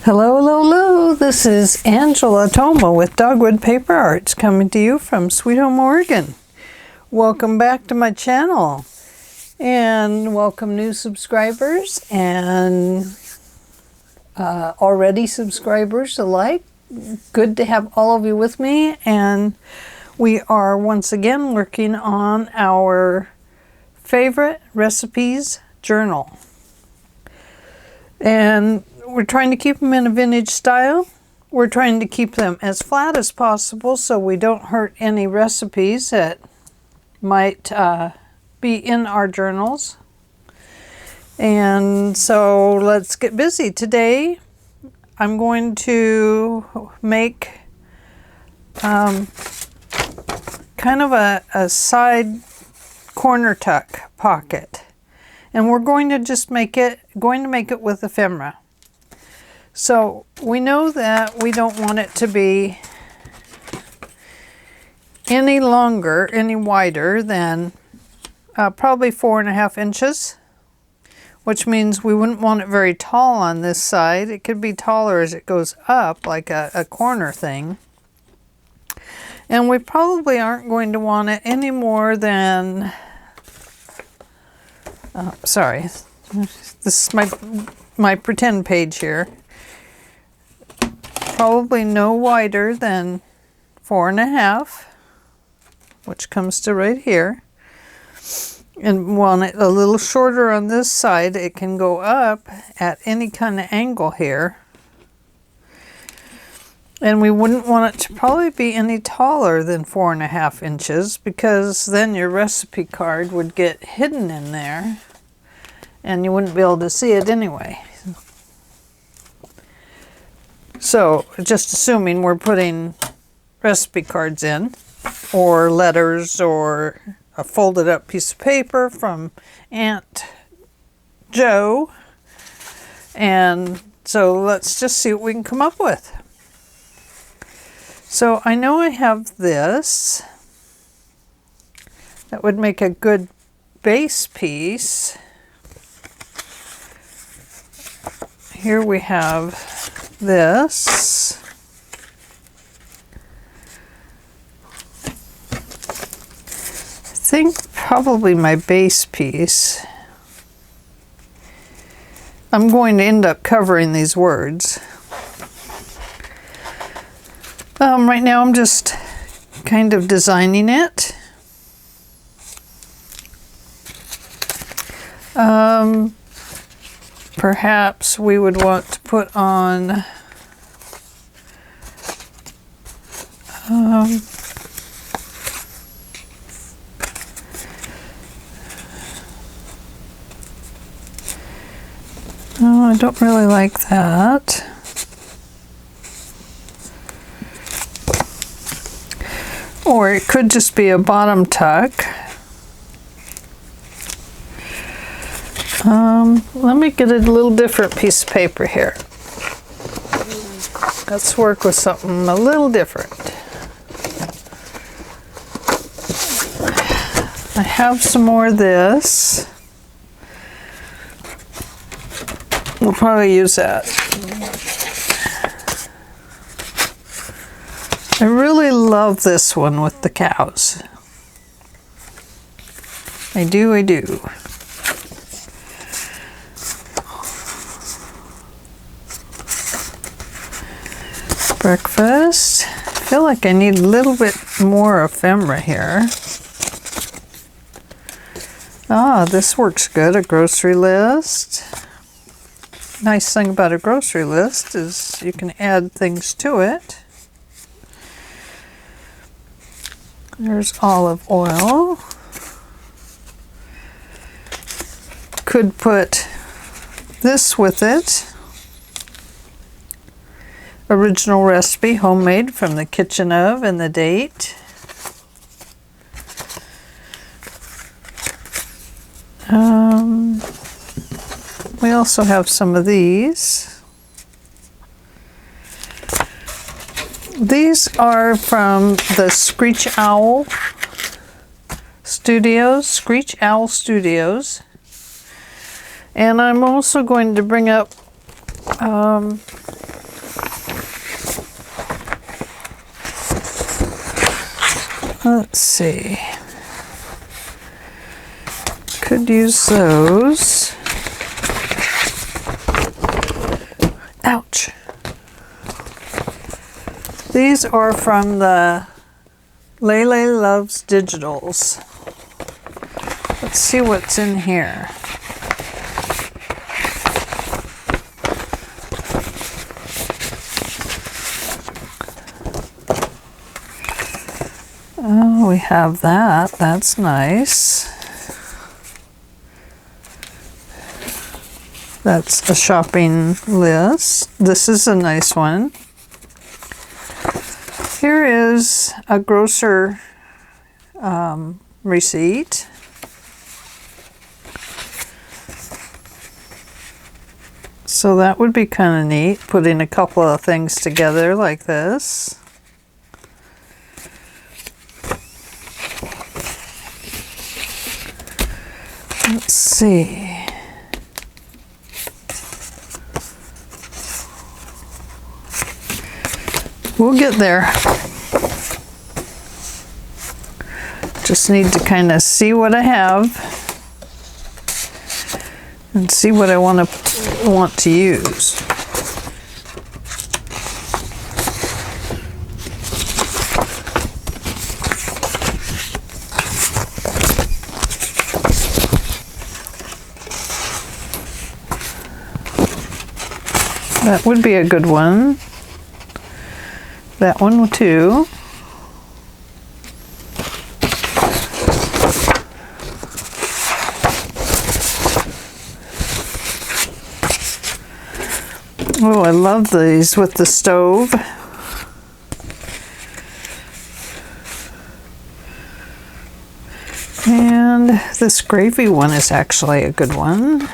Hello, hello, hello. This is Angela Thoma with Dogwood Paper Arts coming to you from Sweet Home, Oregon. Welcome back to my channel and welcome new subscribers and already subscribers alike. Good to have all of you with me, and we are once again working on our favorite recipes journal. And we're trying to keep them in a vintage style. We're trying to keep them as flat as possible so we don't hurt any recipes that might be in our journals. And so let's get busy. Today I'm going to make kind of a side corner tuck pocket. And we're going to just make it with ephemera. So we know that we don't want it to be any wider than probably 4.5 inches, which means we wouldn't want it very tall on this side. It could be taller as it goes up, like a corner thing. And we probably aren't going to want it any more than, sorry, this is my pretend page here. Probably no wider than 4.5, which comes to right here. And want it a little shorter on this side. It can go up at any kind of angle here. And we wouldn't want it to probably be any taller than 4.5 inches, because then your recipe card would get hidden in there and you wouldn't be able to see it anyway. So just assuming we're putting recipe cards in, or letters, or a folded up piece of paper from Aunt Joe. And so let's just see what we can come up with. So I know I have this. That would make a good base piece. Here we have this. I think probably my base piece. I'm going to end up covering these words. Right now I'm just kind of designing it. Perhaps we would want to put on oh, I don't really like that. Or it could just be a bottom tuck. Let me get a little different piece of paper here. Let's work with something a little different. I have some more of this. We'll probably use that. I really love this one with the cows. I do. Breakfast. I feel like I need a little bit more ephemera here. Ah, this works good. A grocery list. Nice thing about a grocery list is you can add things to it. There's olive oil. Could put this with it. Original recipe, homemade from the kitchen of, and the date. We also have some of these. These are from the Screech Owl Studios. And I'm also going to bring up Let's see. Could use those. Ouch. These are from the LeiLeiLoveDigitals. Let's see what's in here. Oh, we have that. That's nice. That's a shopping list. This is a nice one. Here is a grocer receipt. So that would be kind of neat, putting a couple of things together like this. Let's see. We'll get there. Just need to kind of see what I have and see what I want to use. That would be a good one. That one too. Oh, I love these with the stove. And this gravy one is actually a good one.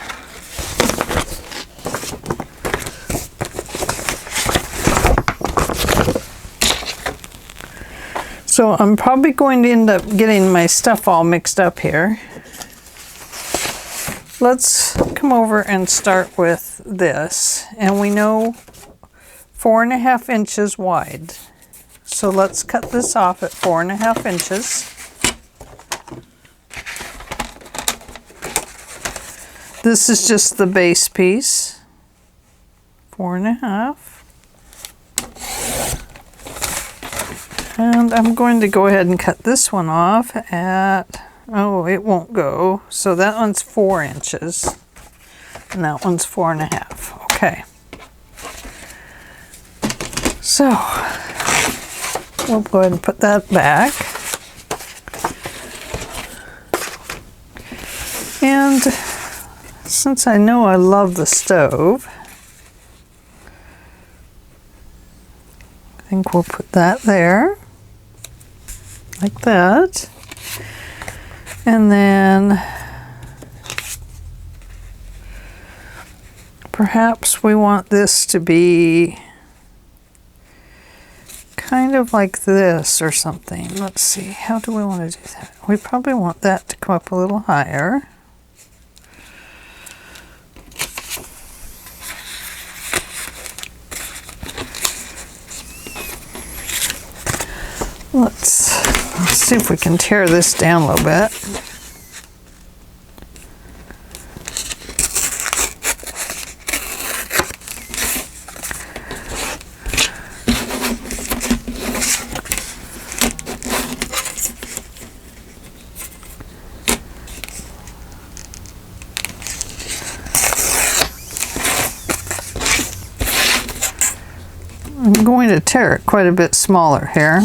So I'm probably going to end up getting my stuff all mixed up here. Let's come over and start with this. And we know 4.5 inches wide. So let's cut this off at 4.5 inches. This is just the base piece. 4.5. And I'm going to go ahead and cut this one off at, oh, it won't go. So that one's 4 inches. And that one's 4.5. Okay. So, we'll go ahead and put that back. And since I know I love the stove, I think we'll put that there. Like that. And then perhaps we want this to be kind of like this or something. Let's see, how do we want to do that? We probably want that to come up a little higher. Let's see if we can tear this down a little bit. I'm going to tear it quite a bit smaller here.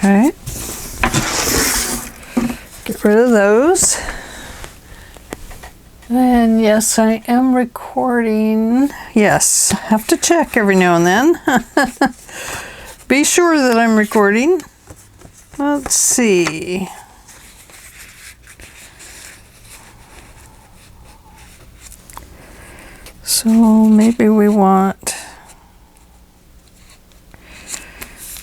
Okay. Get rid of those. And yes, I am recording. Yes, have to check every now and then. Be sure that I'm recording. Let's see. So maybe we want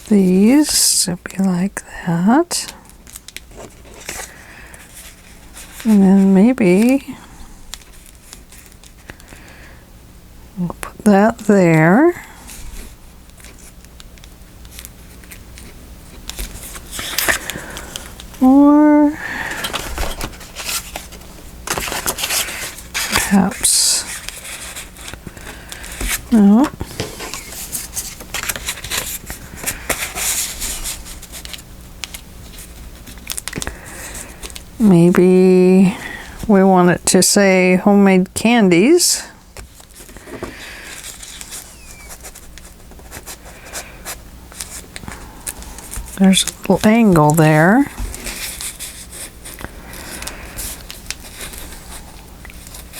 these to be like that. And then maybe we'll put that there. Or perhaps, no. Maybe we want it to say homemade candies. There's a little angle there.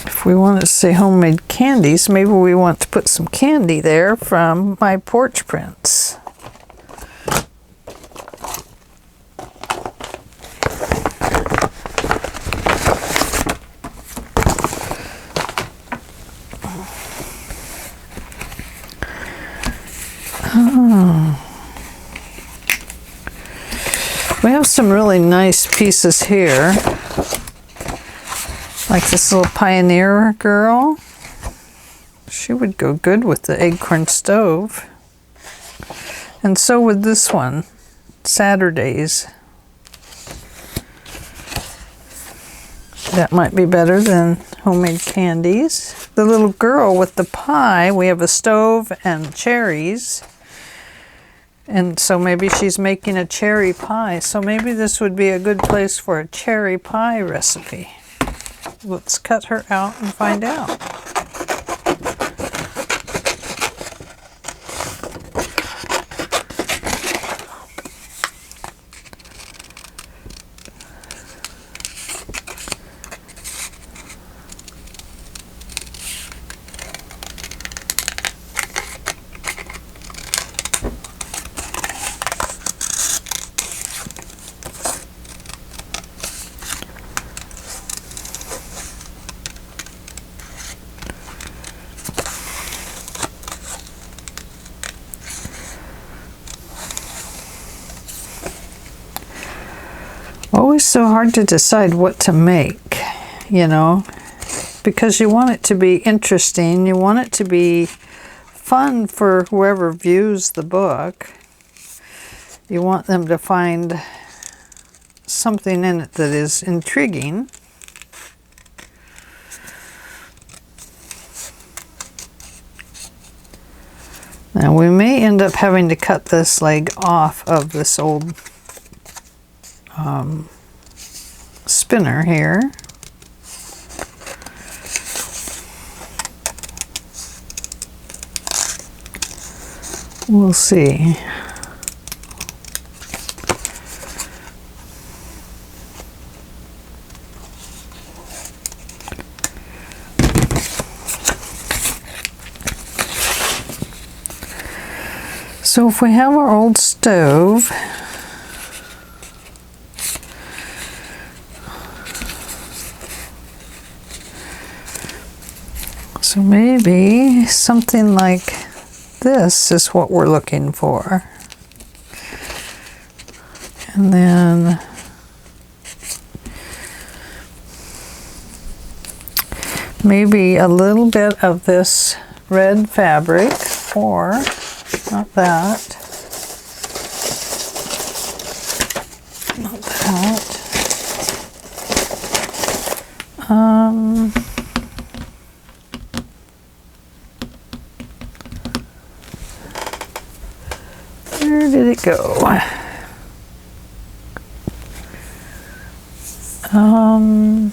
If we want to say homemade candies, maybe we want to put some candy there from my porch prints. We have some really nice pieces here, like this little Pioneer girl. She would go good with the acorn stove. And so would this one, Saturdays. That might be better than homemade candies. The little girl with the pie, we have a stove and cherries. And so maybe she's making a cherry pie. So maybe this would be a good place for a cherry pie recipe. Let's cut her out and find out. Always so hard to decide what to make, you know, because you want it to be interesting, you want it to be fun for whoever views the book. You want them to find something in it that is intriguing. Now we may end up having to cut this leg off of this old spinner here. We'll see. So if we have our old stove, so maybe something like this is what we're looking for. And then maybe a little bit of this red fabric, or not that, not that. Where did it go? I'm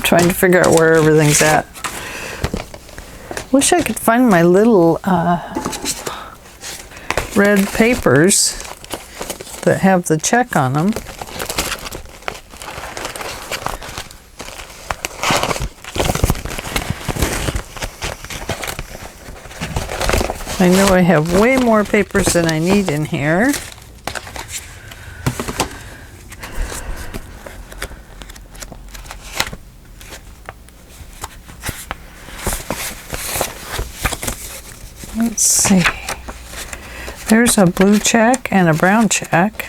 trying to figure out where everything's at. Wish I could find my little red papers that have the check on them. I know I have way more papers than I need in here. Let's see. There's a blue check and a brown check.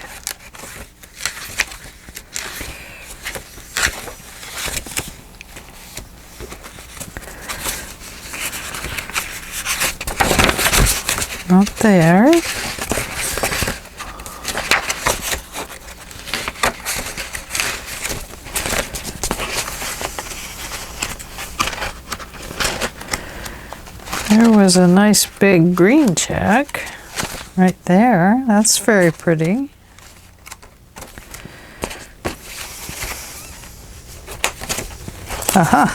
Not there. There was a nice big green check right there. That's very pretty. Aha!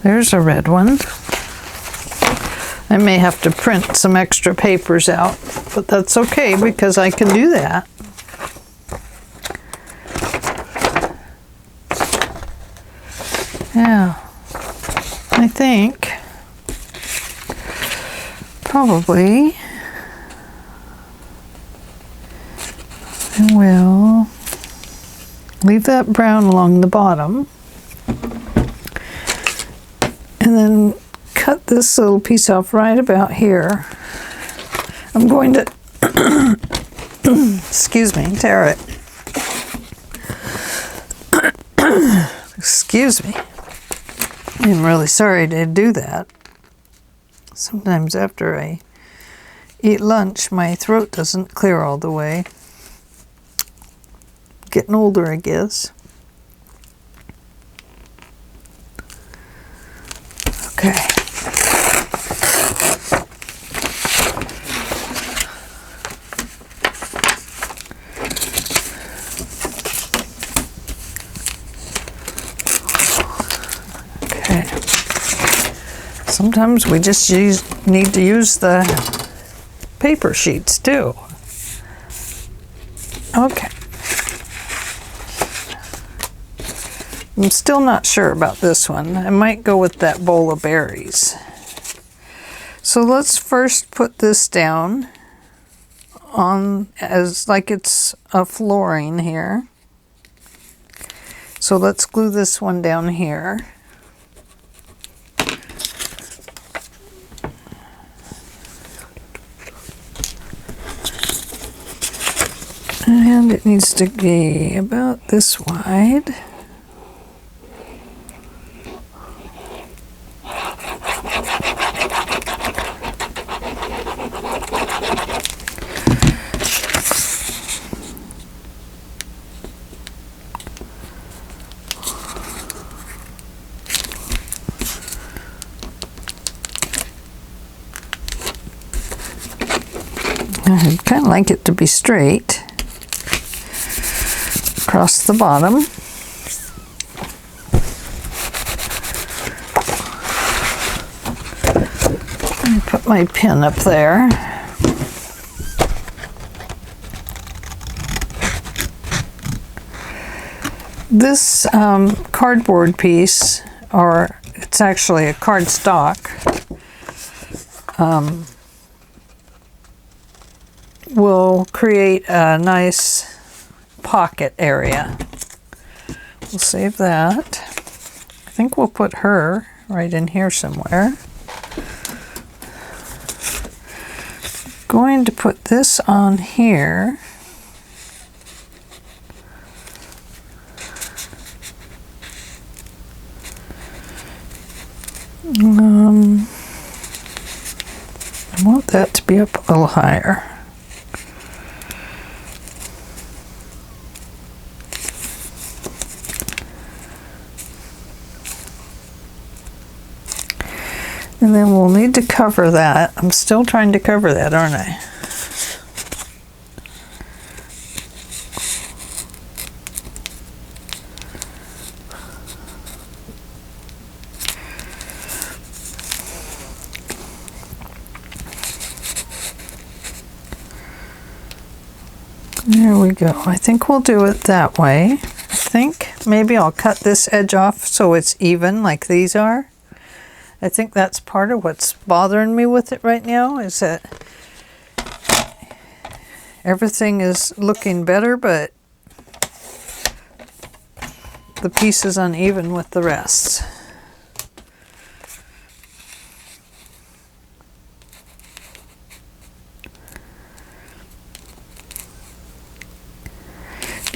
There's a red one. I may have to print some extra papers out, but that's okay because I can do that. Yeah, I think probably I will leave that brown along the bottom and then cut this little piece off right about here. I'm going to excuse me, tear it. Excuse me. I'm really sorry to do that. Sometimes after I eat lunch, my throat doesn't clear all the way. Getting older, I guess. Okay. Okay. Sometimes we just need to use the paper sheets too. Okay. I'm still not sure about this one. I might go with that bowl of berries. So let's first put this down on as like it's a flooring here. So let's glue this one down here. And it needs to be about this wide. I'd kind of like it to be straight across the bottom. Let me put my pin up there. This cardboard piece, or it's actually a cardstock, will create a nice pocket area. We'll save that. I think we'll put her right in here somewhere. Going to put this on here. I want that to be up a little higher. And then we'll need to cover that. I'm still trying to cover that, aren't I? There we go. I think we'll do it that way. I think maybe I'll cut this edge off so it's even like these are. I think that's part of what's bothering me with it right now, is that everything is looking better, but the piece is uneven with the rest.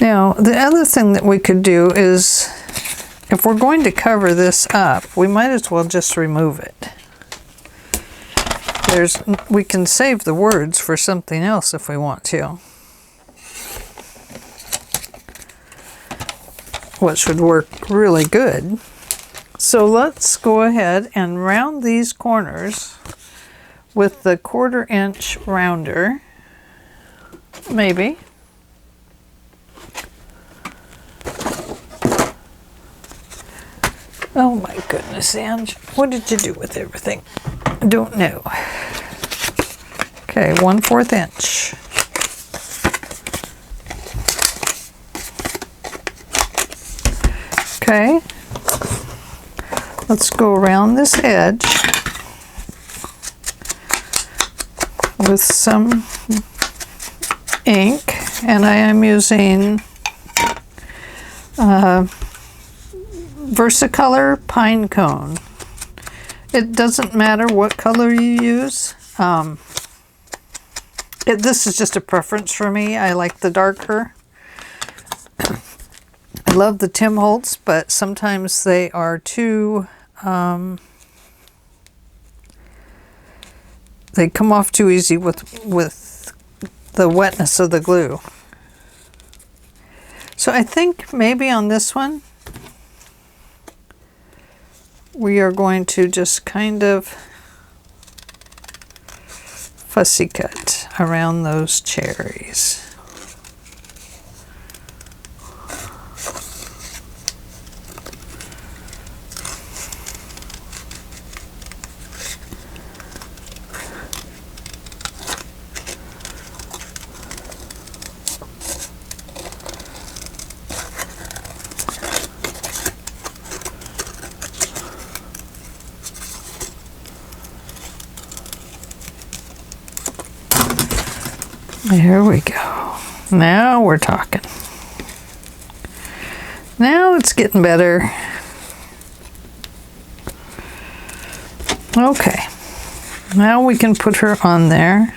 Now, the other thing that we could do is, if we're going to cover this up, we might as well just remove it. We can save the words for something else if we want to, which would work really good. So let's go ahead and round these corners with the 1/4 inch rounder, maybe. Oh my goodness, Ange, what did you do with everything? I don't know. Okay, 1/4 inch. Okay, let's go around this edge with some ink, and I am using Versacolor Pine Cone. It doesn't matter what color you use. This is just a preference for me. I like the darker. I love the Tim Holtz, but sometimes they are too, they come off too easy with the wetness of the glue. So I think maybe on this one, we are going to just kind of fussy cut around those cherries. There we go. Now we're talking. Now it's getting better. Okay. Now we can put her on there.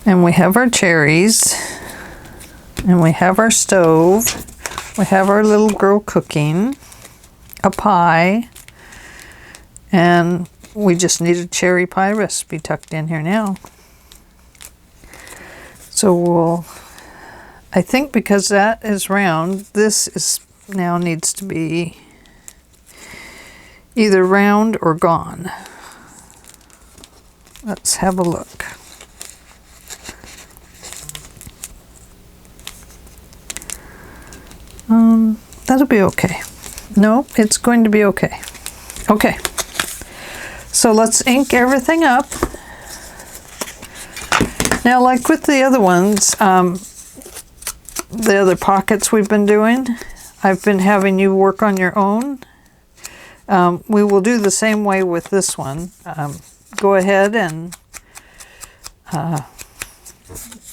And we have our cherries. And we have our stove. We have our little girl cooking. A pie. And we just need a cherry pie recipe tucked in here now. So I think because that is round, this is now needs to be either round or gone. Let's have a look. That'll be okay. No, it's going to be okay. Okay. So let's ink everything up. Now, like with the other ones, the other pockets we've been doing, I've been having you work on your own. We will do the same way with this one. Go ahead and,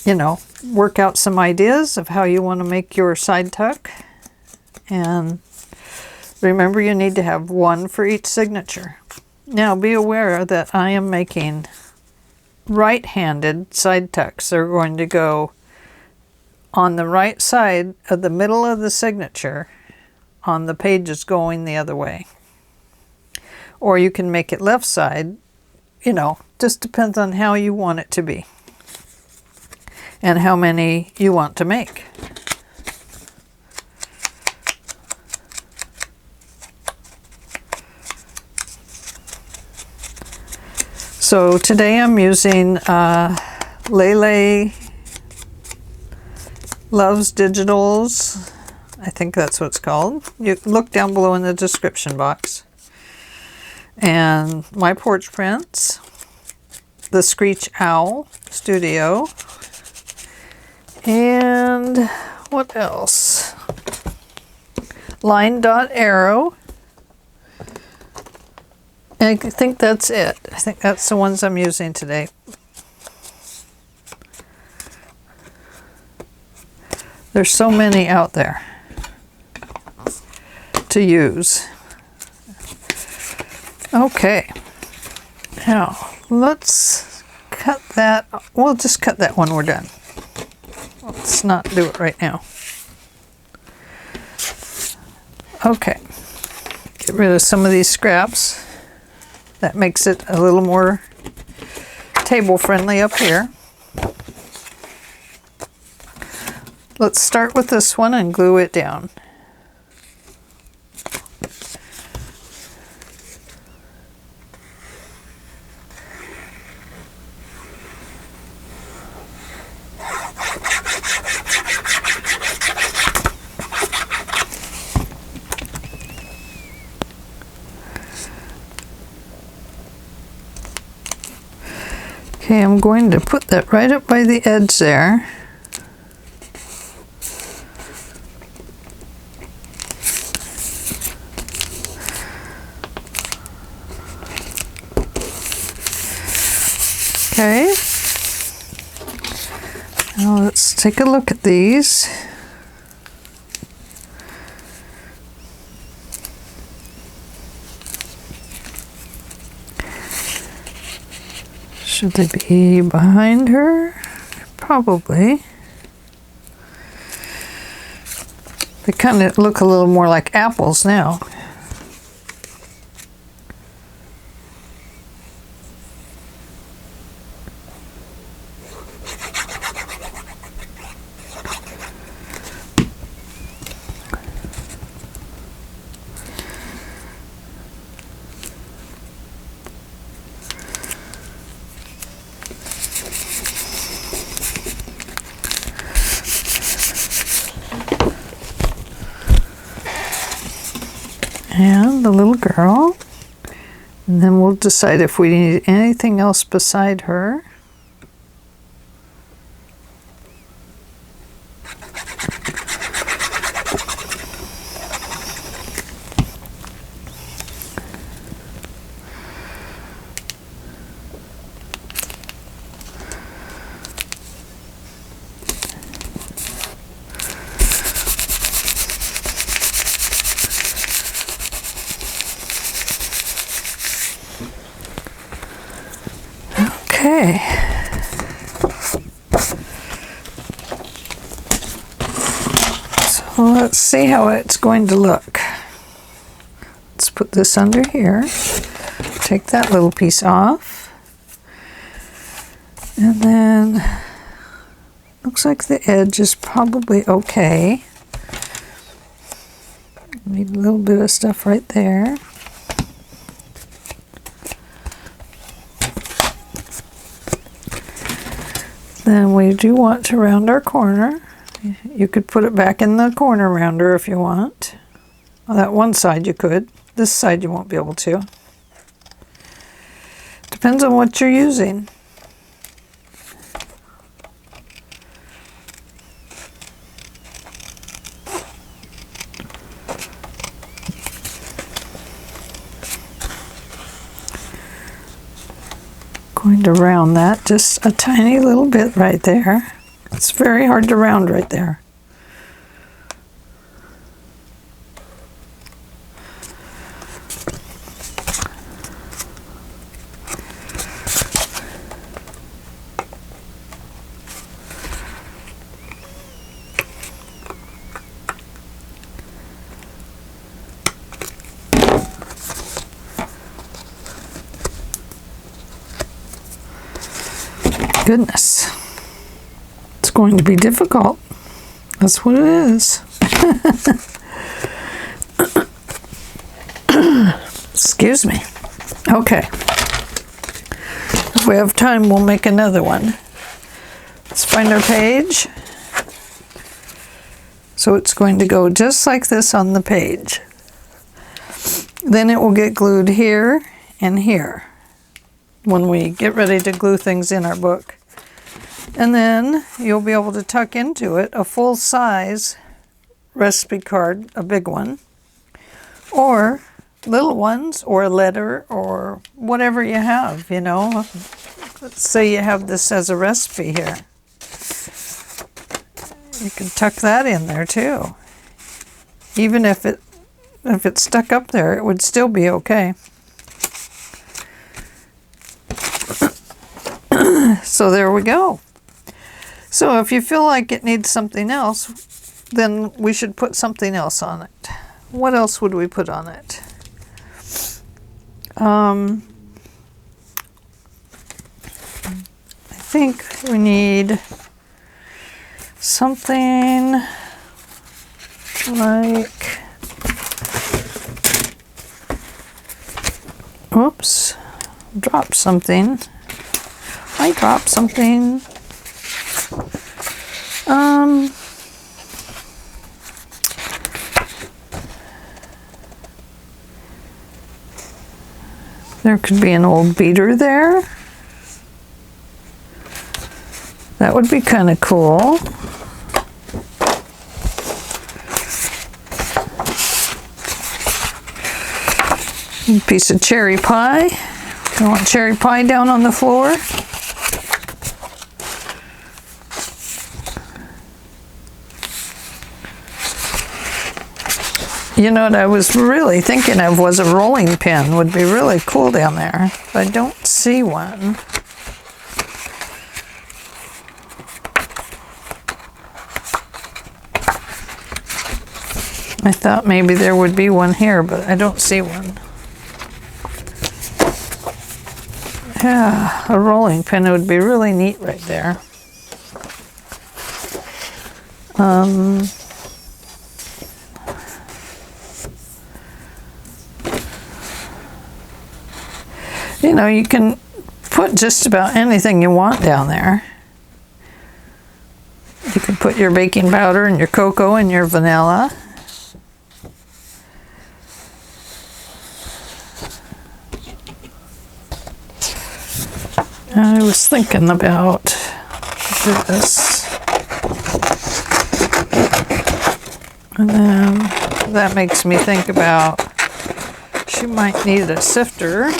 you know, work out some ideas of how you want to make your side tuck. And remember, you need to have one for each signature. Now, be aware that I am making right-handed side tucks. They're going to go on the right side of the middle of the signature on the pages going the other way. Or you can make it left side, you know, just depends on how you want it to be and how many you want to make. So today I'm using LeiLeiLoveDigital's, I think that's what it's called. You look down below in the description box. And my Porch prints, the Screech Owl Studio, and what else? LineDotArrow. I think that's it. I think that's the ones I'm using today. There's so many out there to use. Okay. Now, let's cut that. We'll just cut that when we're done. Let's not do it right now. Okay, get rid of some of these scraps. That makes it a little more table friendly up here. Let's start with this one and glue it down. Okay, I'm going to put that right up by the edge there. Okay, now let's take a look at these. Should they be behind her? Probably. They kind of look a little more like apples now. And the little girl, and then we'll decide if we need anything else beside her. Okay. So let's see how it's going to look. Let's put this under here. Take that little piece off. And then looks like the edge is probably okay. Need a little bit of stuff right there. Then we do want to round our corner. You could put it back in the corner rounder if you want. On that one side you could. This side you won't be able to. Depends on what you're using. Going to round that just a tiny little bit right there. It's very hard to round right there. Goodness, it's going to be difficult. That's what it is. Excuse me. Okay. If we have time, we'll make another one. Let's find our page. So it's going to go just like this on the page. Then it will get glued here and here when we get ready to glue things in our book. And then you'll be able to tuck into it a full-size recipe card, a big one, or little ones, or a letter, or whatever you have, you know. Let's say you have this as a recipe here. You can tuck that in there too. Even if it's stuck up there, it would still be okay. So there we go. So if you feel like it needs something else, then we should put something else on it. What else would we put on it? I think we need something like, oops, dropped something. I dropped something. There could be an old beater there. That would be kind of cool. A piece of cherry pie. You want cherry pie down on the floor? You know what I was really thinking of was a rolling pin. Would be really cool down there. But I don't see one. I thought maybe there would be one here, but I don't see one. Yeah, a rolling pin would be really neat right there. You know, you can put just about anything you want down there. You can put your baking powder and your cocoa and your vanilla. I was thinking about this. And then that makes me think about she might need a sifter.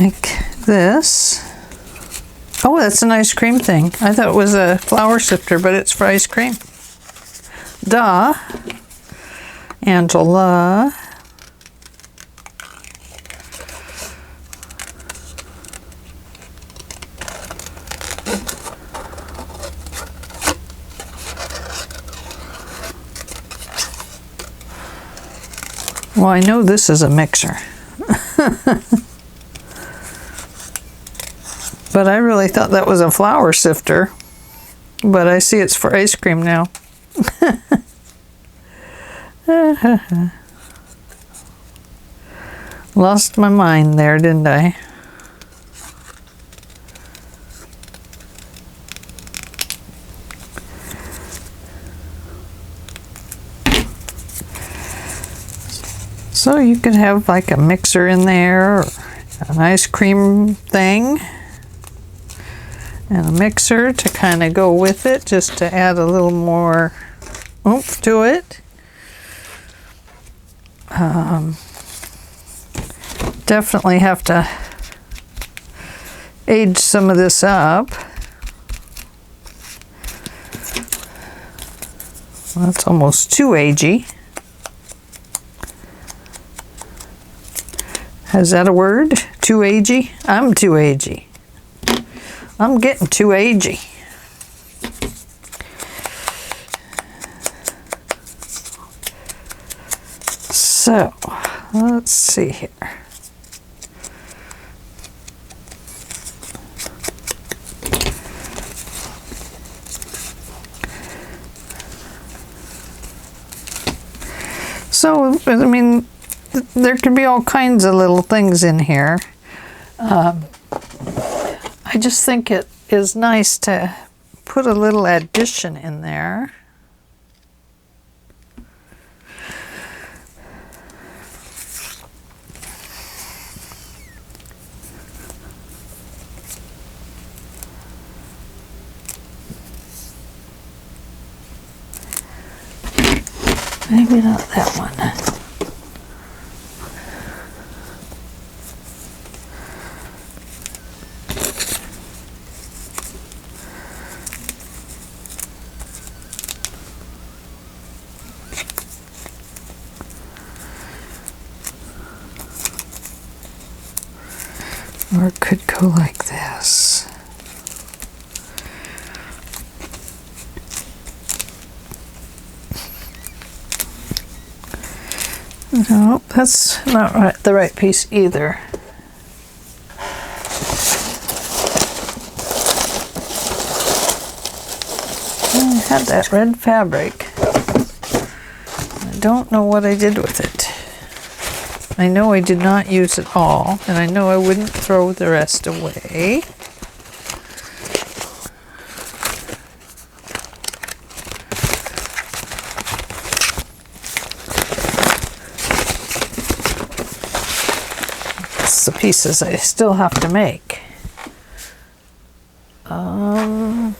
Like this. Oh, that's an ice cream thing. I thought it was a flour sifter, but it's for ice cream. Duh. Angela. Well, I know this is a mixer. But I really thought that was a flour sifter. But I see it's for ice cream now. Lost my mind there, didn't I? So you could have like a mixer in there, or an ice cream thing, and a mixer to kind of go with it, just to add a little more oomph to it. Definitely have to age some of this up. That's almost too agey. Is that a word? Too agey? I'm too agey. I'm getting too agey. So, let's see here. So, I mean, there could be all kinds of little things in here. I just think it is nice to put a little addition in there. Maybe not that one. Or it could go like this. No, that's not right, the right piece either. I had that red fabric. I don't know what I did with it. I know I did not use it all, and I know I wouldn't throw the rest away. It's the pieces I still have to make. Oh,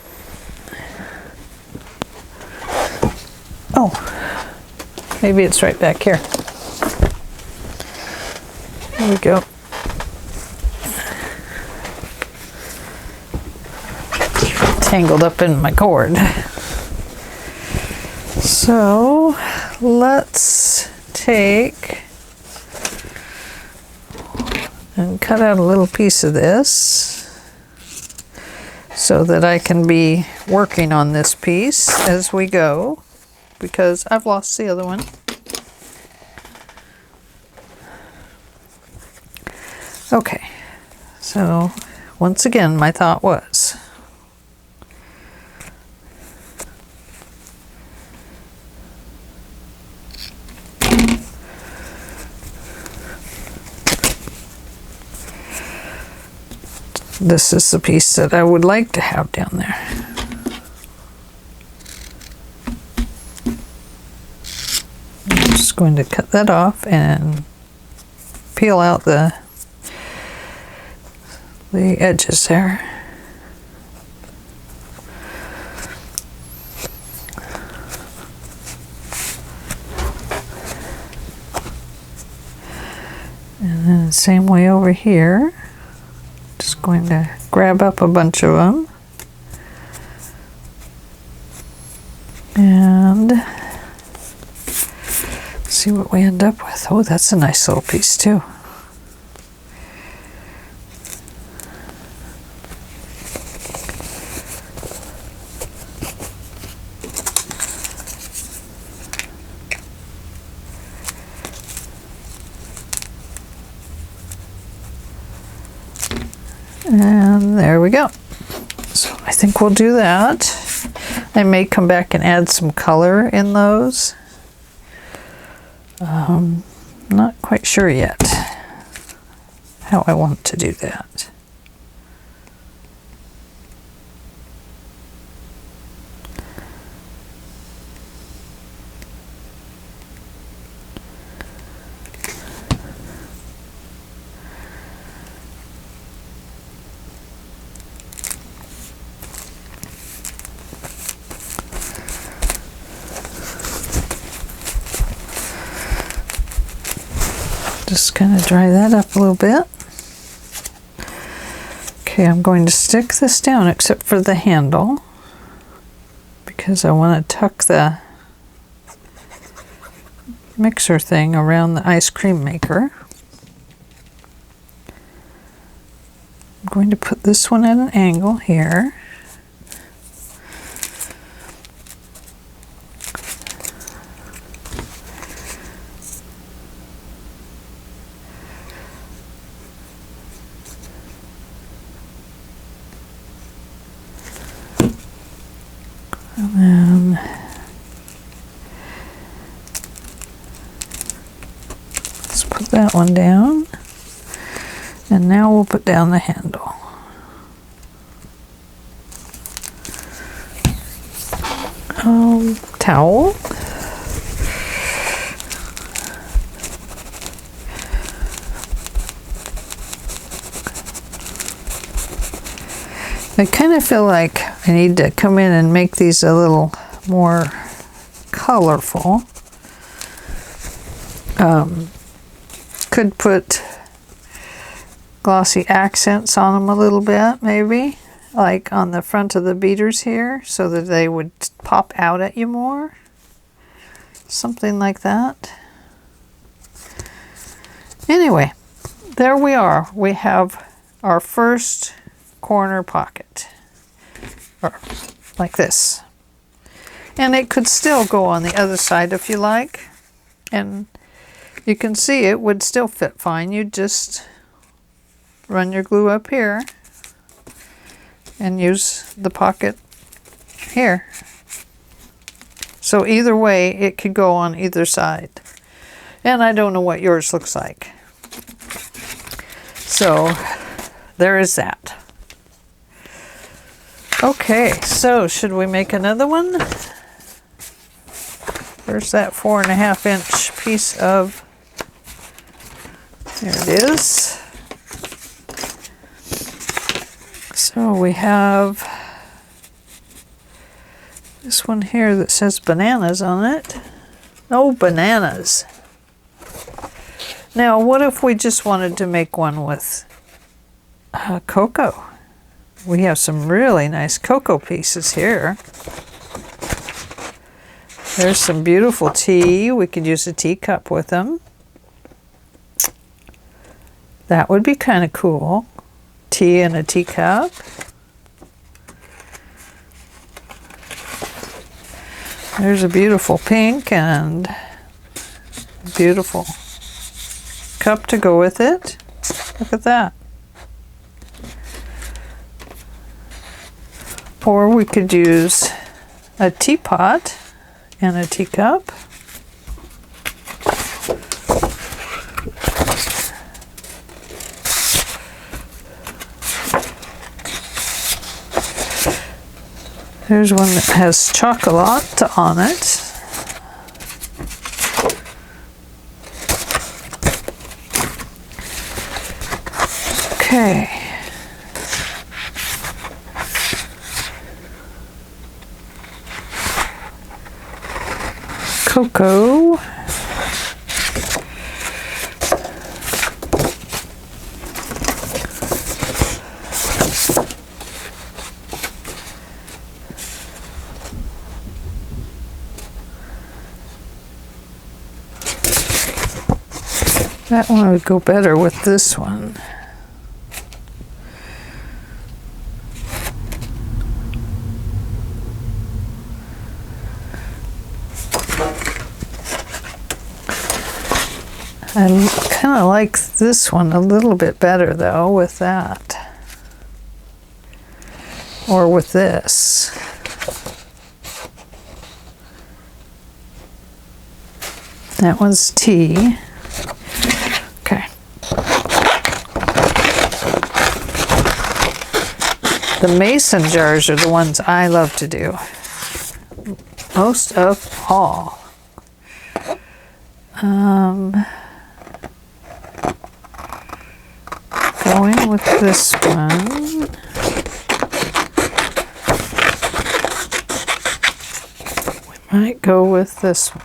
maybe it's right back here. There we go. Tangled up in my cord. So let's take and cut out a little piece of this so that I can be working on this piece as we go, because I've lost the other one. Okay, so once again, my thought was this is the piece that I would like to have down there. I'm just going to cut that off and peel out the edges there. And then the same way over here. Just going to grab up a bunch of them and see what we end up with. Oh, that's a nice little piece too. And there we go. So I think we'll do that. I may come back and add some color in those. Not quite sure yet how I want to do that. Just kind of dry that up a little bit. Okay, I'm going to stick this down except for the handle because I want to tuck the mixer thing around the ice cream maker. I'm going to put this one at an angle here. And then let's put that one down. And now we'll put down the handle. Towel. I kind of feel like I need to come in and make these a little more colorful. Could put glossy accents on them a little bit, maybe, like on the front of the beaders here, so that they would pop out at you more. Something like that. Anyway, there we are. We have our first corner pocket, or like this. And it could still go on the other side if you like, and you can see it would still fit fine. You just run your glue up here and use the pocket here. So either way, it could go on either side. And I don't know what yours looks like. So there is that. Okay, so should we make another one? There's that 4.5 inch piece of, there it is. So we have this one here that says bananas on it. Oh, bananas. Now, what if we just wanted to make one with cocoa? We have some really nice cocoa pieces here. There's some beautiful tea. We could use a teacup with them. That would be kind of cool. Tea in a teacup. There's a beautiful pink and beautiful cup to go with it. Look at that. Or we could use a teapot and a teacup. There's one that has chocolate on it. Okay. Cocoa. That one would go better with this one. I kind of like this one a little bit better though with that. Or with this. That one's tea. Okay. The mason jars are the ones I love to do. Most of all. Going with this one. We might go with this one.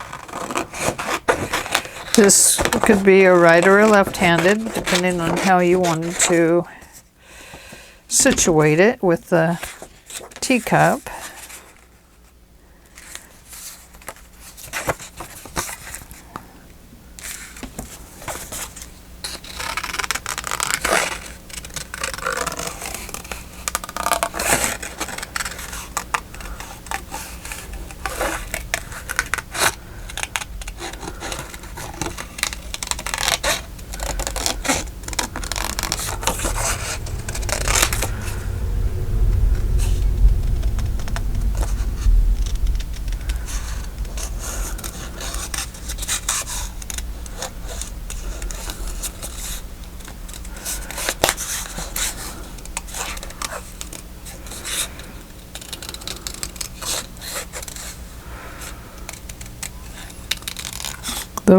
This could be a right or a left-handed, depending on how you wanted to situate it with the teacup.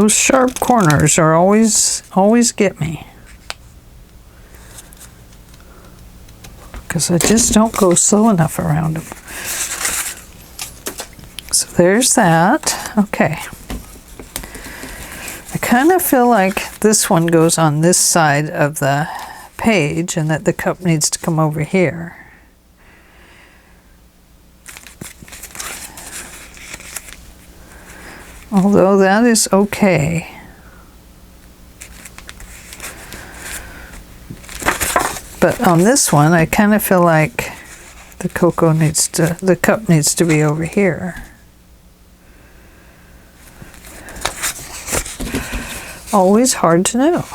Those sharp corners are always get me. Because I just don't go slow enough around them. So there's that. Okay. I kind of feel like this one goes on this side of the page and that the cup needs to come over here. Although that is okay. But on this one, I kind of feel like the cup needs to be over here. Always hard to know.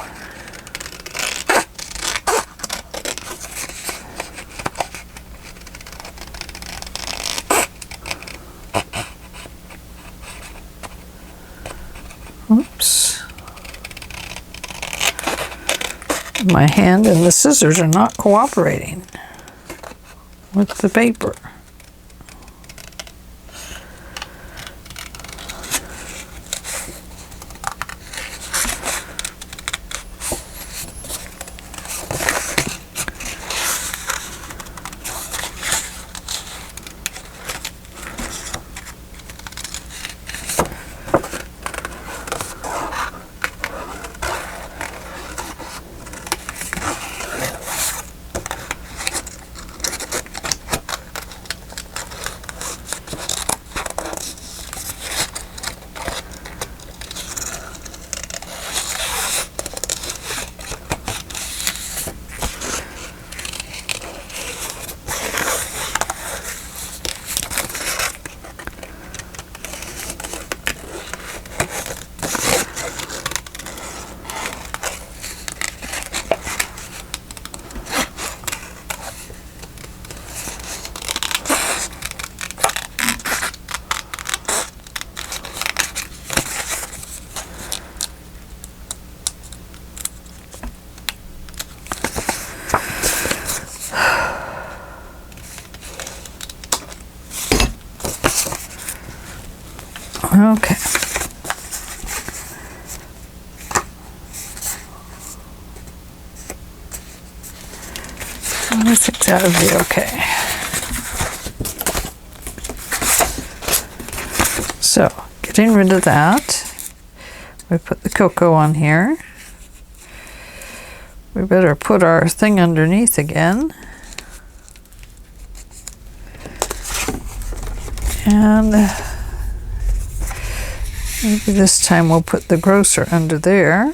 Oops. My hand and the scissors are not cooperating with the paper. Okay. I think that would be okay. So, getting rid of that, we put the cocoa on here. We better put our thing underneath again. And maybe this time we'll put the grocer under there.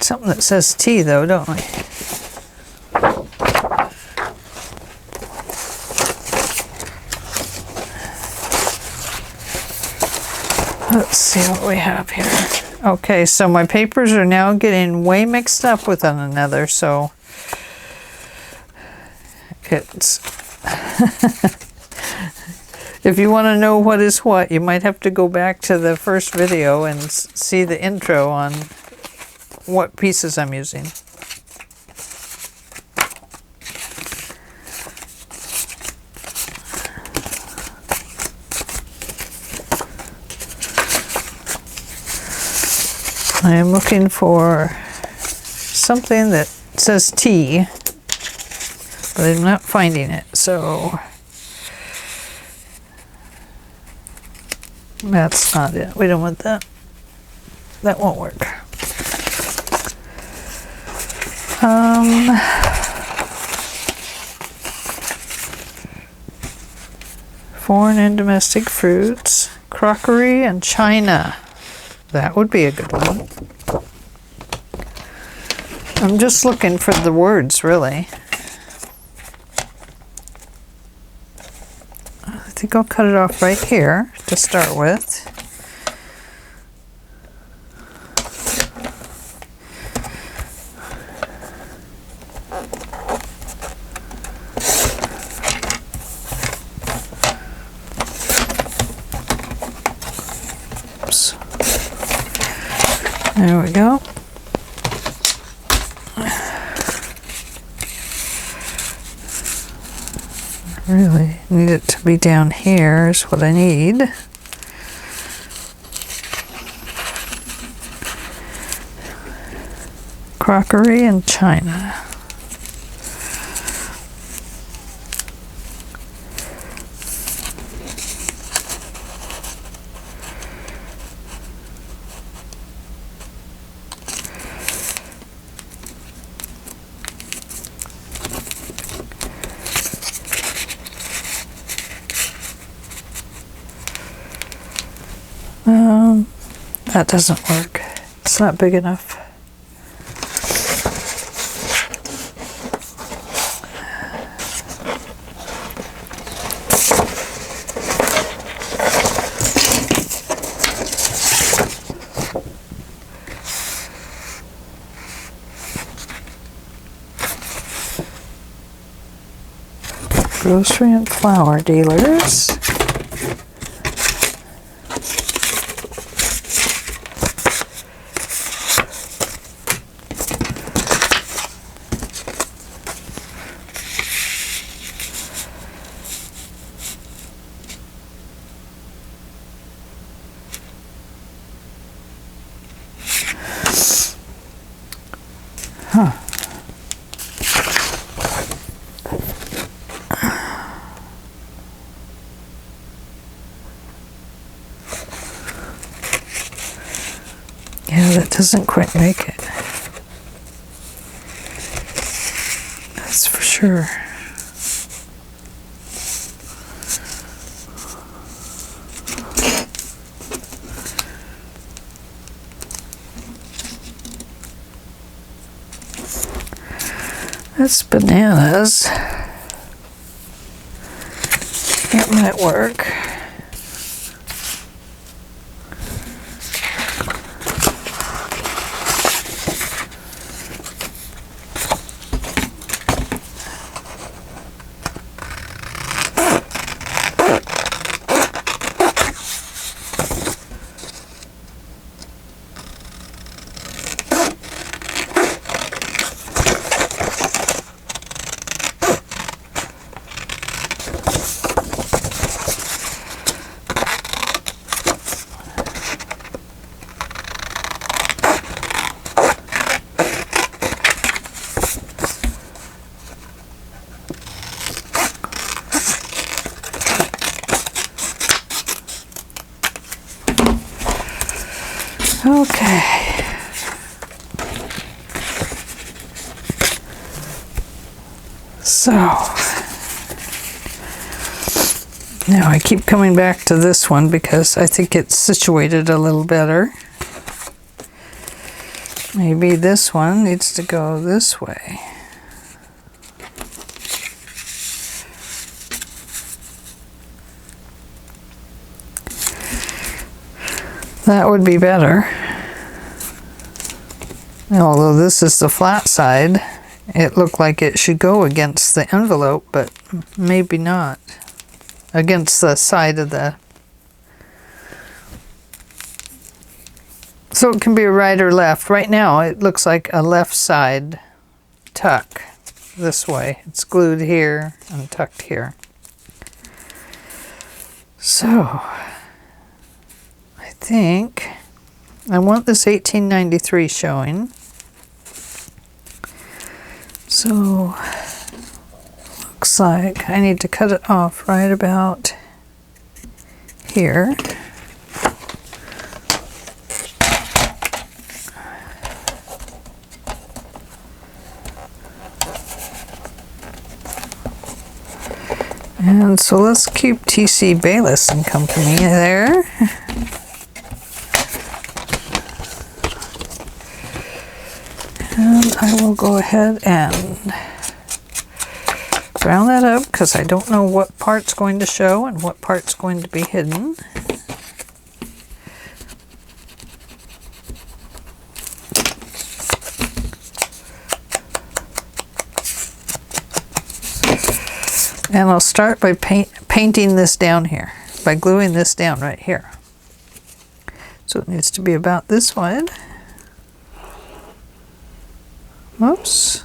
Something that says tea though, don't we? Let's see what we have here. Okay, so my papers are now getting way mixed up with one another, so it's if you want to know what is what, you might have to go back to the first video and see the intro on what pieces I'm using. I am looking for something that says tea, but I'm not finding it, so that's not it. We don't want that. That won't work. Foreign and domestic fruits, crockery and china. That would be a good one. I'm just looking for the words, really. I think I'll cut it off right here to start with. Oops. There we go. Really need it to be down here is what I need. crockery and china. That doesn't work. It's not big enough. Grocery and flower dealers. Huh. Yeah, that doesn't quite make it. That's for sure. That's bananas. That might work. Okay. So now I keep coming back to this one because I think it's situated a little better. Maybe this one needs to go this way. That would be better. Although this is the flat side, it looked like it should go against the envelope, but maybe not. Against the side of the... So it can be right or left. Right now it looks like a left side tuck this way. It's glued here and tucked here. So I think I want this 1893 showing. So looks like I need to cut it off right about here. And so let's keep T.C. Bayless and Company there. And I will go ahead and round that up because I don't know what part's going to show and what part's going to be hidden. And I'll start by painting this down here, by gluing this down right here. So it needs to be about this wide. Whoops.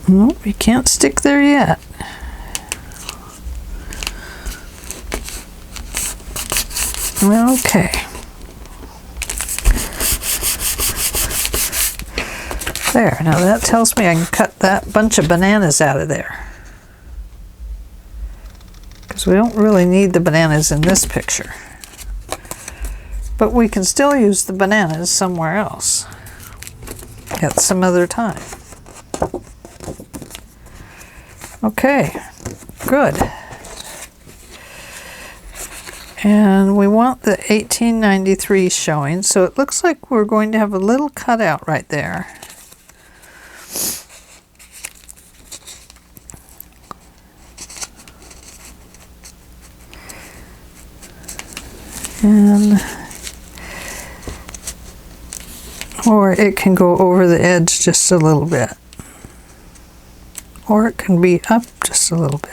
Nope, you can't stick there yet. Okay. There, now that tells me I can cut that bunch of bananas out of there. Because we don't really need the bananas in this picture. But we can still use the bananas somewhere else at some other time. Okay, good. And we want the 1893 showing, so it looks like we're going to have a little cutout right there. And or it can go over the edge just a little bit. Or it can be up just a little bit.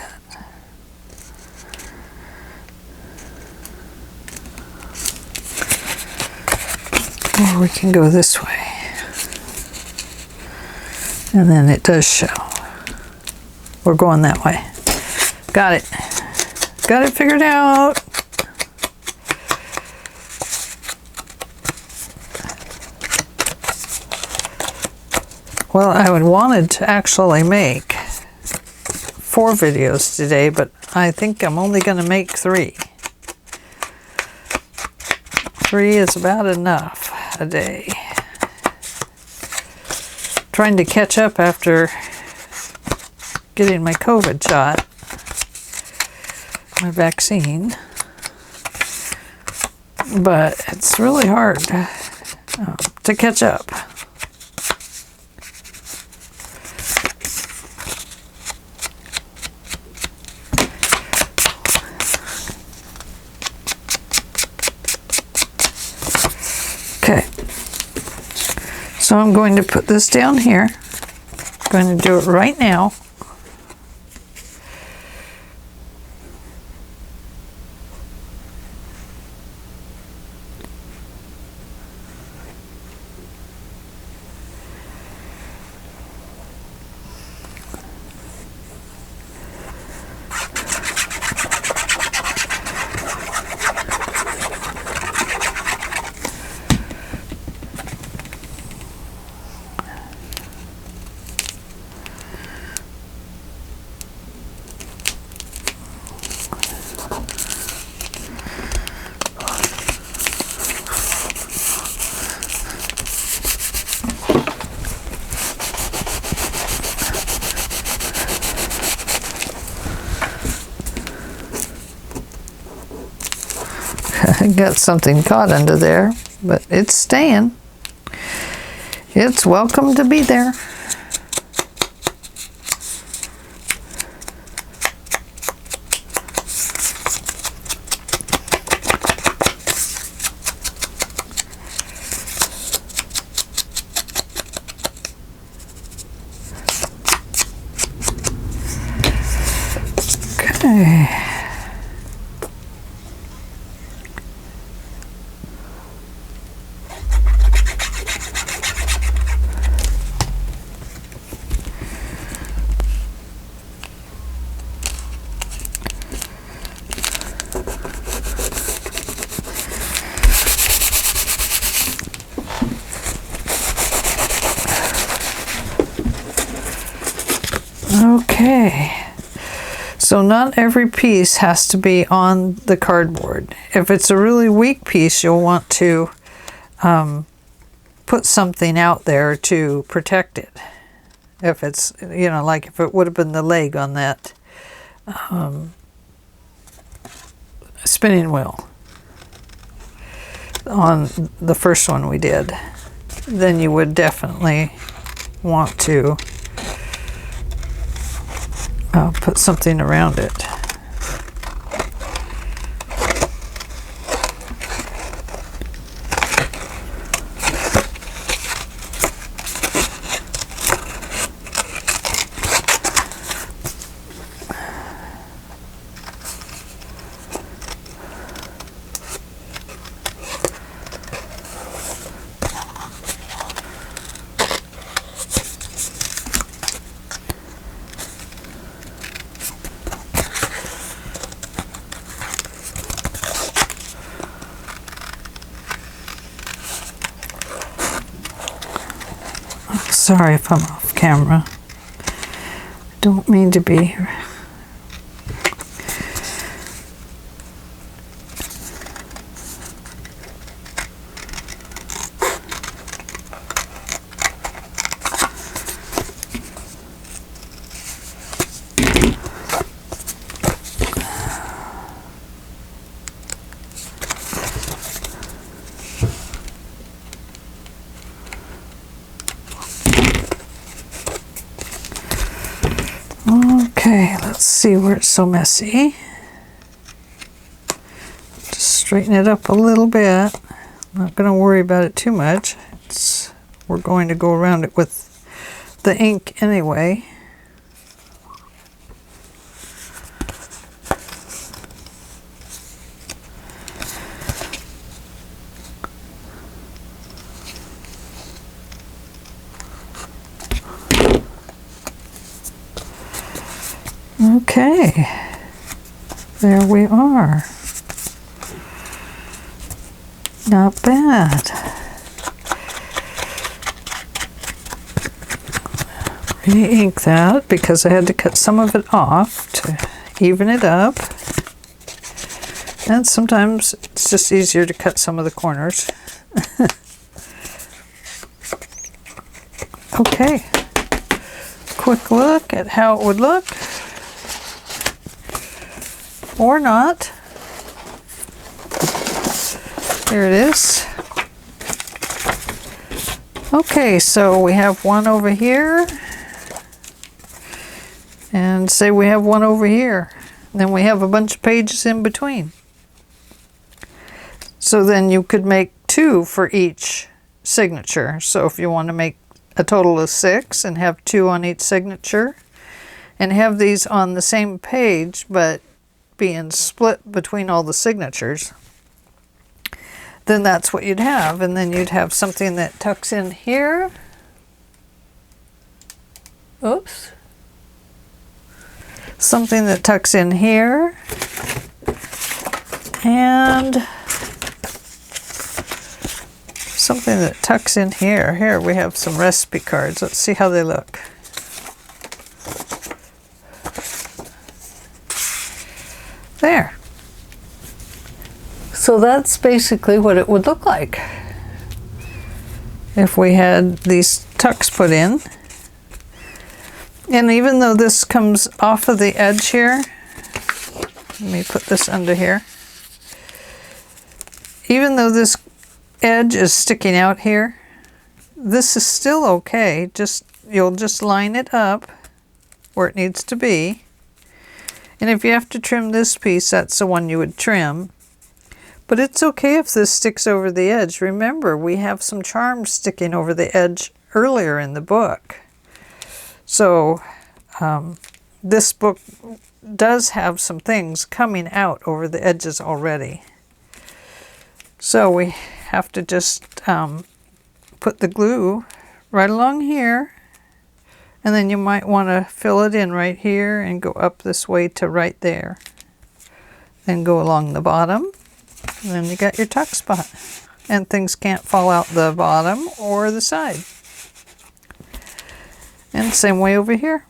Or we can go this way. And then it does show. We're going that way. Got it. Got it figured out. Well, I wanted to actually make 4 videos today, but I think I'm only going to make 3. 3 is about enough a day. Trying to catch up after getting my COVID shot, my vaccine, but it's really hard to catch up. Okay, so I'm going to put this down here. I'm going to do it right now. I got something caught under there, but it's staying. It's welcome to be there. Okay. Okay, so not every piece has to be on the cardboard. If it's a really weak piece, you'll want to put something out there to protect it. If it's, you know, like if it would have been the leg on that spinning wheel on the first one we did, then you would definitely want to put something around it. Sorry if I'm off camera. Don't mean to be. Okay, let's see where it's so messy. Just straighten it up a little bit. I'm not going to worry about it too much. We're going to go around it with the ink anyway. Okay, there we are. Not bad. Re-ink that because I had to cut some of it off to even it up. And sometimes it's just easier to cut some of the corners. Okay, quick look at how it would look. Or not. Here it is. Okay, so we have one over here. And say we have one over here. Then we have a bunch of pages in between. So then you could make 2 for each signature. So if you want to make a total of 6 and have 2 on each signature, and have these on the same page, but being split between all the signatures, then that's what you'd have. And then you'd have something that tucks in here. Oops. Something that tucks in here. And something that tucks in here. Here we have some recipe cards. Let's see how they look. There. So that's basically what it would look like if we had these tucks put in. And even though this comes off of the edge here, let me put this under here. Even though this edge is sticking out here, this is still okay. You'll just line it up where it needs to be. And if you have to trim this piece, that's the one you would trim. But it's okay if this sticks over the edge. Remember, we have some charms sticking over the edge earlier in the book. So this book does have some things coming out over the edges already. So we have to just put the glue right along here. And then you might want to fill it in right here and go up this way to right there. Then go along the bottom. And then you got your tuck spot. And things can't fall out the bottom or the side. And same way over here.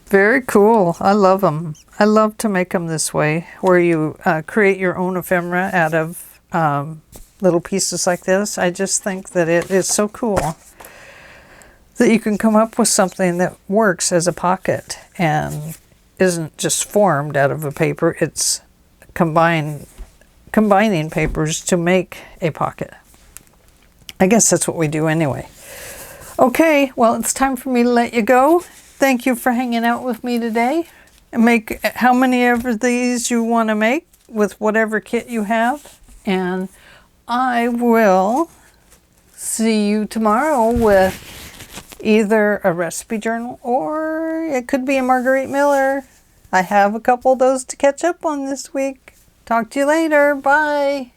Very cool. I love them. I love to make them this way, where you create your own ephemera out of little pieces like this. I just think that it is so cool that you can come up with something that works as a pocket and isn't just formed out of a paper. It's combining papers to make a pocket. I guess that's what we do anyway. Okay, well, it's time for me to let you go. Thank you for hanging out with me today. Make how many of these you want to make with whatever kit you have. And I will see you tomorrow with either a recipe journal or it could be a Marguerite Miller. I have a couple of those to catch up on this week. Talk to you later. Bye.